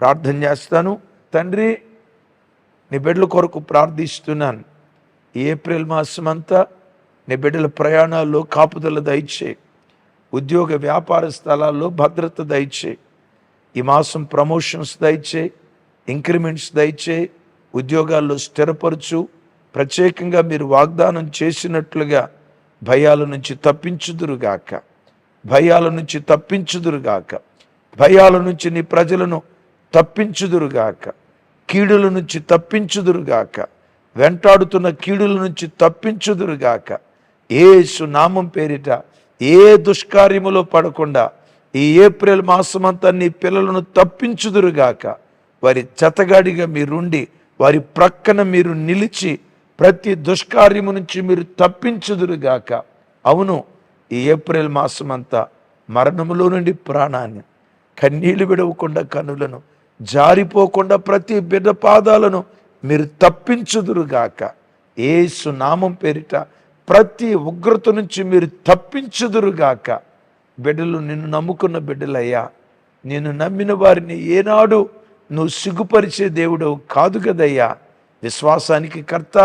ప్రార్థన చేస్తాను. తండ్రి, నీ బిడ్డల కొరకు ప్రార్థిస్తున్నాను. ఈ ఏప్రిల్ మాసం అంతా నీ బిడ్డల ప్రయాణాల్లో కాపుదల దయచేయి. ఉద్యోగ వ్యాపార స్థలాల్లో భద్రత దయచేయి. ఈ మాసం ప్రమోషన్స్ దయచేయి, ఇంక్రిమెంట్స్ దయచేయి, ఉద్యోగాల్లో స్థిరపరచు. ప్రత్యేకంగా మీరు వాగ్దానం చేసినట్లుగా భయాల నుంచి తప్పించుదురుగాక, భయాల నుంచి తప్పించుదురుగాక, భయాల నుంచి నీ ప్రజలను తప్పించుదురుగాక, కీడుల నుంచి తప్పించుదురుగాక, వెంటాడుతున్న కీడుల నుంచి తప్పించుదురుగాక. యేసు నామం పేరిట ఏ దుష్కార్యములో పడకుండా ఈ ఏప్రిల్ మాసమంతా నీ పిల్లలను తప్పించుదురుగాక. వారి జతగాడిగా మీరుండి వారి ప్రక్కన మీరు నిలిచి ప్రతి దుష్కార్యము నుంచి మీరు తప్పించుదురుగాక. అవును, ఈ ఏప్రిల్ మాసమంతా మరణములో నుండి ప్రాణాన్ని, కన్నీళ్లు విడవకుండా కనులను, జారిపోకుండా ప్రతి బిడ్డ పాదాలను మీరు తప్పించుదురుగాక. యేసు నామం పేరిట ప్రతి ఉగ్రత నుంచి మీరు తప్పించుదురుగాక. బిడ్డలు నిన్ను నమ్ముకున్న బిడ్డలయ్యా, నిన్ను నమ్మిన వారిని ఏనాడు నువ్వు సిగ్గుపరిచే దేవుడవు కాదు కదయ్యా. విశ్వాసానికి కర్త,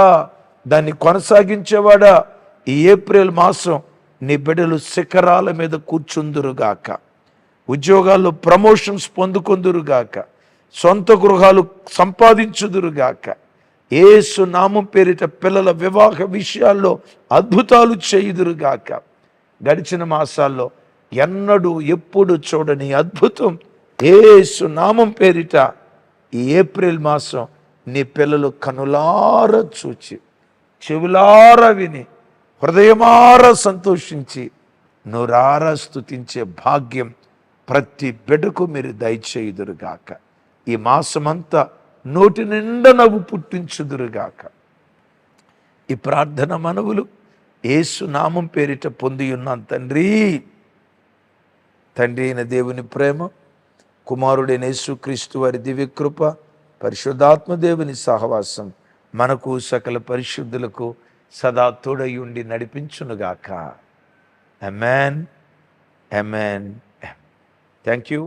దాన్ని కొనసాగించేవాడా, ఈ ఏప్రిల్ మాసం నీ బిడ్డలు శిఖరాల మీద కూర్చుందురుగాక, ఉద్యోగాల్లో ప్రమోషన్స్ పొందుకొందురుగాక, సొంత గృహాలు సంపాదించుదురుగాక. యేసు నామం పేరిట పిల్లల వివాహ విషయాల్లో అద్భుతాలు చేయుదురుగాక. గడిచిన మాసాల్లో ఎన్నడూ ఎప్పుడు చూడని అద్భుతం యేసు నామం పేరిట ఈ ఏప్రిల్ మాసం నీ పిల్లలు కనులార చూచి, చెవులార విని, హృదయమార సంతోషించి, నోరార స్తుతించే భాగ్యం ప్రతి బిడ్డకు మీరు దయచేయుదురుగాక. ఈ మాసమంతా నోటి నిండా నవ్వు పుట్టించుదురుగాక. ఈ ప్రార్థన మనవులు యేసు నామం పేరిట పొంది ఉన్నాం తండ్రి. తండ్రి అయిన దేవుని ప్రేమ, కుమారుడైన యేసుక్రీస్తు వారి దివ్యకృప, పరిశుద్ధాత్మ దేవుని సహవాసం మనకు సకల పరిశుద్ధులకు సదా తోడై ఉండి నడిపించునుగాక. ఆమేన్, ఆమేన్. Thank you.